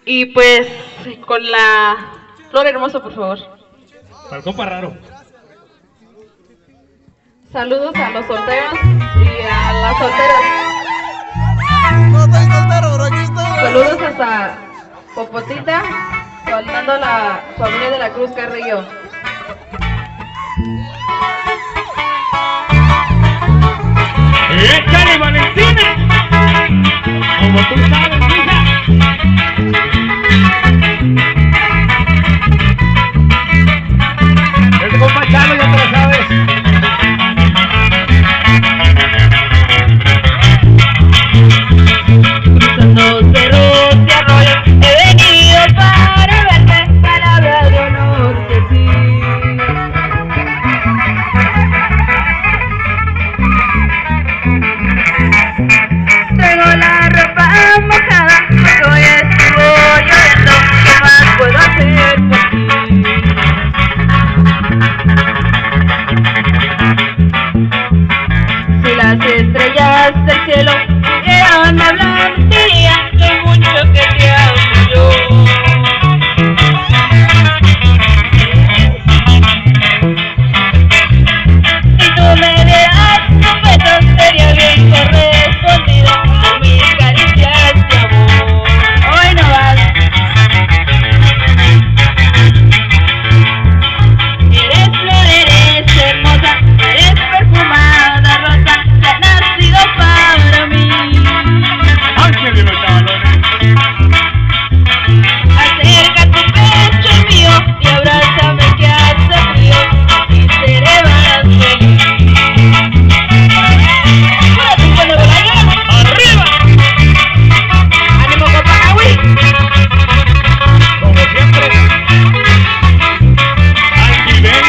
Y pues, con la flor hermosa, por favor. Para el compa raro. Saludos a los solteros y a las solteras. No estoy soltero, pero aquí estoy. Saludos hasta Popotita, saludando a la familia de la Cruz Carrillo. ¡Échale, Valentina! Como tú sabes, hija. Este compa Chalo, ya te lo sabes. Cruzando cerros y arroyos, he venido para verte, palabra de honor que sí. Tengo la ropa mojada, porque hoy estuvo lloviendo, ¿qué más puedo hacer por ti? Si las estrellas del cielo pudieran hablar, dirían lo mucho que te amo yo. Si tú me dieras un beso, sería bien correspondido con mis caricias de amor. Hoy no vas. Eres flor, eres hermosa, eres perfumada rosa, que has nacido para mí. Ángel de los Chavalones. Acerca tu pecho al mío y abrázame que hace frío y seré más feliz. ¡Súbete, cuando me vaya! ¡Arriba! ¡Ánimo, Copacabí! Como siempre. Al nivel.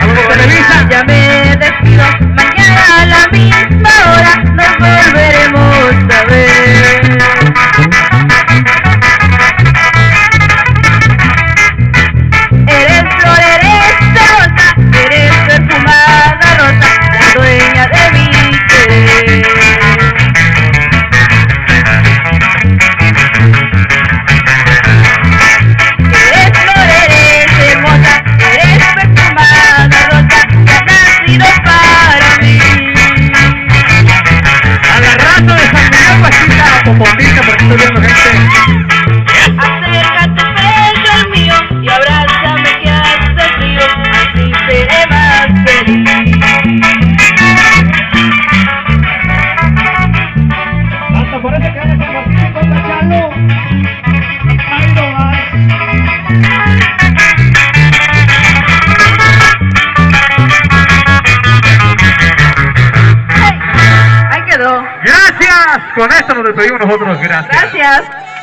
Algo Televisa. Ya me despido, mañana a la misma hora nos volveremos a ver. Eres flor, eres rosa, eres perfumada rosa, la dueña de mi querer. Eres flor, eres hermosa, eres perfumada rosa, que has nacido para mí. A la raza de San Miguel Bachita, Popotita, porque estoy viendo gente. Acerca tu pecho al mío y abrázame que hace frío, así seré más feliz. Hasta parece que anda San Martín con Chalo. Ahí no vas. Ahí quedó. Gracias. Con esto nos despedimos nosotros. Gracias. Gracias.